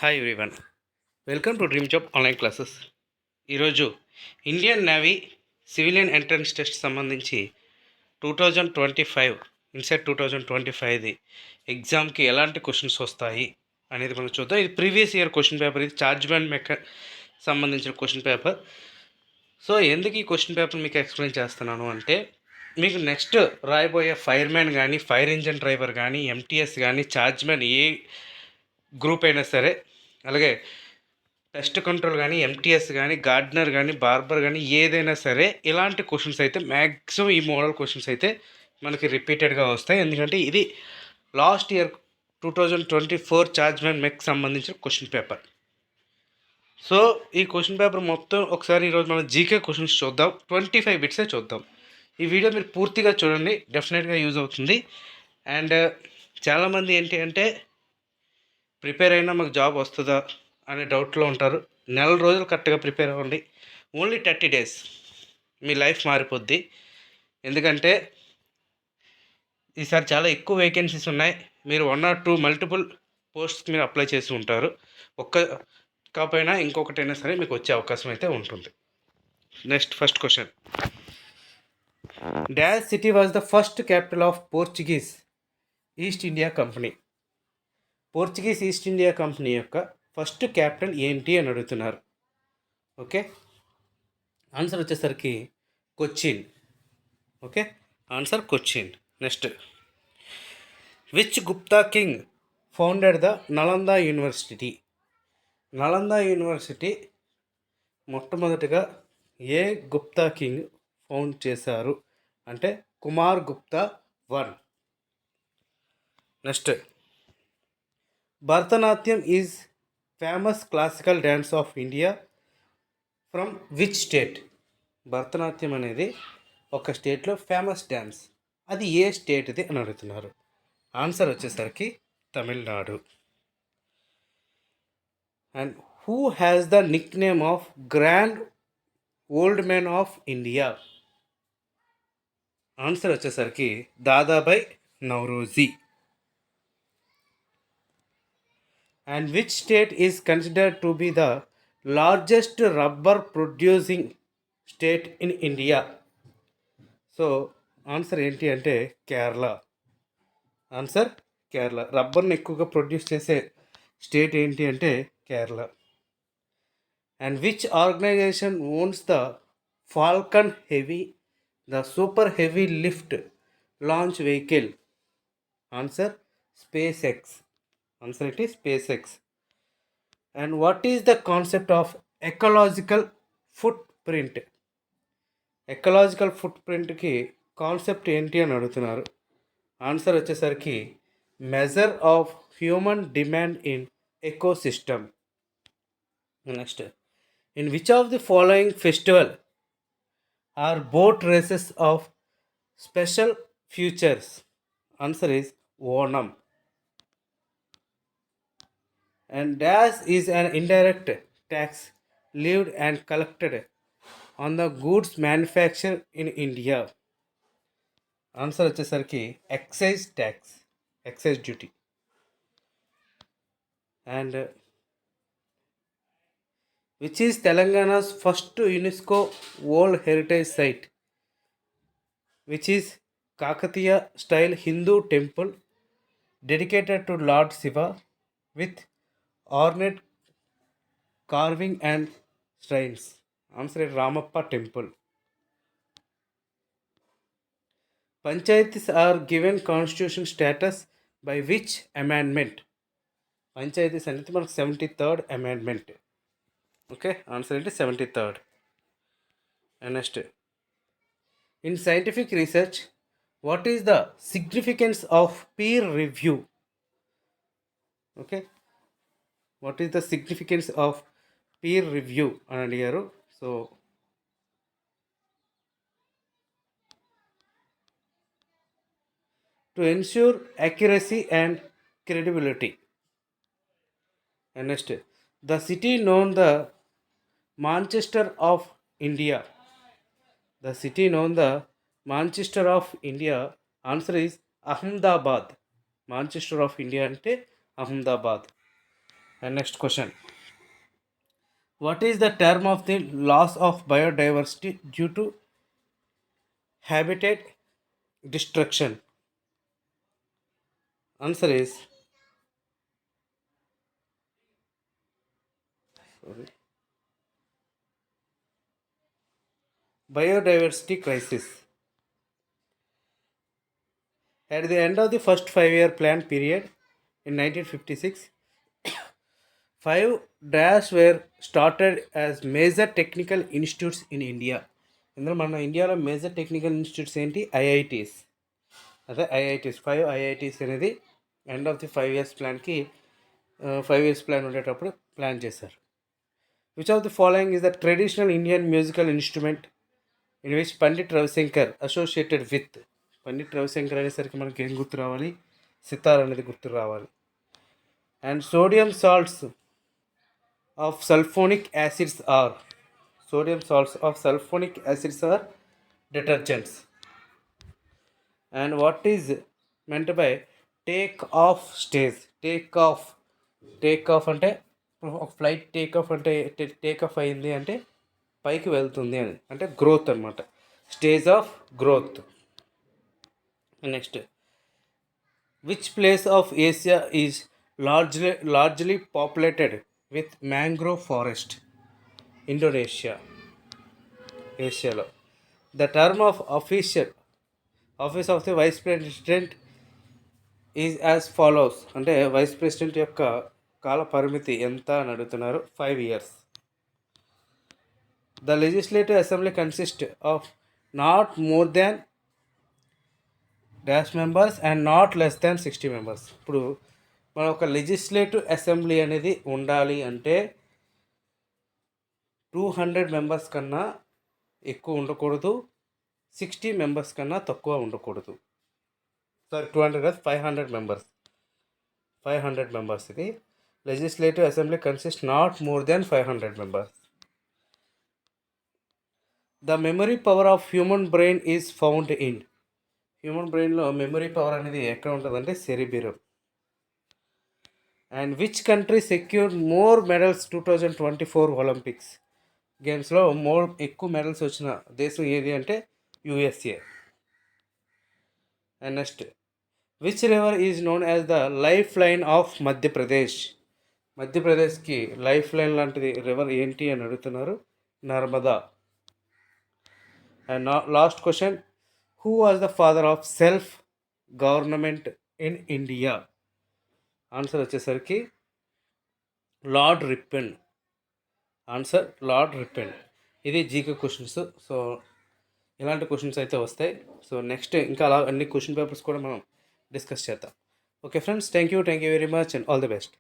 Hi everyone, welcome to dream job online classes. ఈరోజు Indian navy civilian entrance test సంబంధించి 2025 INCET 2025ది ఎగ్జామ్కి ఎలాంటి questions వస్తాయి అనేది మనం చూద్దాం. ఇది ప్రీవియస్ ఇయర్ క్వశ్చన్ పేపర్, ఇది చార్జ్ బ్యాండ్ సంబంధించిన క్వశ్చన్ పేపర్. సో ఎందుకు ఈ క్వశ్చన్ పేపర్ మీకు ఎక్స్ప్లెయిన్ చేస్తున్నాను అంటే, మీకు నెక్స్ట్ రాయబోయే ఫైర్మ్యాన్ కానీ, ఫైర్ ఇంజిన్ డ్రైవర్ కానీ, ఎంటీఎస్ కానీ, చార్జ్ మ్యాన్ ఏ గ్రూప్ అయినా సరే, అలాగే పెస్ట్ కంట్రోల్ కానీ, ఎంటీఎస్ కానీ, గార్డనర్ కానీ, బార్బర్ కానీ, ఏదైనా సరే ఇలాంటి క్వశ్చన్స్ అయితే మ్యాక్సిమం ఈ మోడల్ క్వశ్చన్స్ అయితే మనకి రిపీటెడ్గా వస్తాయి. ఎందుకంటే ఇది లాస్ట్ ఇయర్ 2024 చార్జ్ మ్యాన్ మెక్ సంబంధించిన క్వశ్చన్ పేపర్. సో ఈ క్వశ్చన్ పేపర్ మొత్తం ఒకసారి ఈరోజు మనం జీకే క్వశ్చన్స్ చూద్దాం. 25 బిట్సే చూద్దాం. ఈ వీడియో మీరు పూర్తిగా చూడండి, డెఫినెట్గా యూజ్ అవుతుంది. అండ్ చాలామంది ఏంటి అంటే, ప్రిపేర్ అయినా మాకు జాబ్ వస్తుందా అనే డౌట్లో ఉంటారు. నెల రోజులు కరెక్ట్గా ప్రిపేర్ అవ్వండి. ఓన్లీ 30 days మీ లైఫ్ మారిపోద్ది. ఎందుకంటే ఈసారి చాలా ఎక్కువ వేకెన్సీస్ ఉన్నాయి. మీరు 1 or 2 మల్టిపుల్ పోస్ట్స్కి మీరు అప్లై చేసి ఉంటారు. ఒక్క కాకపోయినా ఇంకొకటైనా సరే మీకు వచ్చే అవకాశం అయితే ఉంటుంది. Next first question, dash city was the first capital of Portuguese east India company. Portuguese east India company యొక్క ఫస్ట్ క్యాపిటల్ ఏంటి అని అడుగుతున్నారు. ఓకే, ఆన్సర్ వచ్చేసరికి Cochin. Okay, answer Cochin. Next, which Gupta king founded the Nalanda university. Nalanda university మొట్టమొదటిగా ఏ Gupta king found చేశారు అంటే Kumar Gupta 1. Next, Bharatanatyam is famous classical dance of India from which state. Bharatanatyam అనేది ఒక స్టేట్లో ఫేమస్ డ్యాన్స్, అది ఏ స్టేట్ది అని అడుగుతున్నారు. ఆన్సర్ వచ్చేసరికి Tamil Nadu. And who has the nick name of grand old man of India. Answer వచ్చేసరికి Dadabhai Naoroji. And which state is considered to be the largest rubber producing state in India? So answer ఏంటి అంటే Kerala. Answer Kerala. రబ్బర్ని ఎక్కువగా produce చేసే state ఏంటి అంటే Kerala. And which organisation owns the falcon heavy, the super heavy lift launch vehicle. Answer space X. Answer it is space X. And what is the concept of ecological footprint. Ecological ఫుట్ ప్రింట్కి concept ఏంటి అని అడుగుతున్నారు. Answer వచ్చేసరికి measure of human demand in ecosystem. Next, in which of the following festival are boat races of special features. Answer is Onam. And dash is an indirect tax levied and collected on the goods manufactured in India. Answer వచ్చేసరికి excise tax, excise duty. And which is Telangana's first UNESCO World Heritage Site, which is Kakatiya style Hindu temple dedicated to Lord Shiva with ornate carving and shrines. Answer is Ramappa temple. Panchayatis are given constitution status by which amendment? Panchayatis అనేది మనకు 73rd amendment. Okay, answer ఏంటి 73rd. And next, in scientific research what is the significance of peer review. Okay, what is the significance of peer review అని అడిగారు. So to ensure accuracy and credibility. And next, the city known the Manchester of India. The city known the Manchester of India. Answer is Ahmedabad. Manchester of India అంటే Ahmedabad. And next question. What is the term of the loss of biodiversity due to habitat destruction? Answer is sorry, biodiversity crisis. At the end of the first 5-year plan period in 1956, five DAS were started as major technical institutes in India. ఇందులో మన ఇండియాలో major technical institutes ఏంటి? IITs. అదే IITs, 5 IITs అనేది end of the 5 years ప్లాన్కి 5 years plan ఉండేటప్పుడు plan చేశారు. Which of the following is the traditional Indian musical instrument in which Pandit Ravi Shankar associated with? Pandit Ravi Shankar అనేసరికి మనకి ఏం గుర్తు రావాలి? సితార్ అనేది గుర్తు రావాలి. And sodium salts of sulphonic acids are detergents. And what is meant by take off stage? Take off అంటే ఒక ఫ్లైట్ టేక్ ఆఫ్ అంటే టేక్ ఆఫ్ అయింది అంటే పైకి వెళ్తుంది అని, అంటే గ్రోత్ అనమాట. Stage of growth. Next, which place of Asia is largely populated with mangrove forest? Indonesia, ఏషియాలో. The term of office of the vice president is as follows. అంటే వైస్ ప్రెసిడెంట్ యొక్క కాల పరిమితి ఎంత అని అడుగుతున్నారు? 5 years. The legislative assembly consist of not more than dash members and not less than 60 members. ఇప్పుడు మన ఒక లెజిస్లేటివ్ అసెంబ్లీ అనేది ఉండాలి అంటే 200 members కన్నా ఎక్కువ ఉండకూడదు, 60 members కన్నా తక్కువ ఉండకూడదు. సారీ, 200 కాదు, 500 members. 500 members ఇది. Legislative assembly consist not more than 500 members. The memory power of human brain is found in? Human బ్రెయిన్లో మెమరీ పవర్ అనేది ఎక్కడ ఉంటుందంటే cerebrum. And which country secured more medals 2024 Olympics గేమ్స్లో ఎక్కువ మెడల్స్ వచ్చిన దేశం ఏది అంటే USA. And next, which river is known as the lifeline of Madhya Pradesh? మధ్యప్రదేశ్కి లైఫ్ లైన్ లాంటిది రివర్ ఏంటి అని అడుగుతున్నారు? Narmada. And last question, who was the father of self government in India? Answer వచ్చేసరికి lord Ripon. Answer lord Ripon. ఇది GK questions. So ఇలాంటి questions అయితే వస్తాయి. సో నెక్స్ట్ ఇంకా అలా అన్ని క్వశ్చన్ పేపర్స్ కూడా మనం డిస్కస్ చేద్దాం. Okay friends, thank you very much and all the best.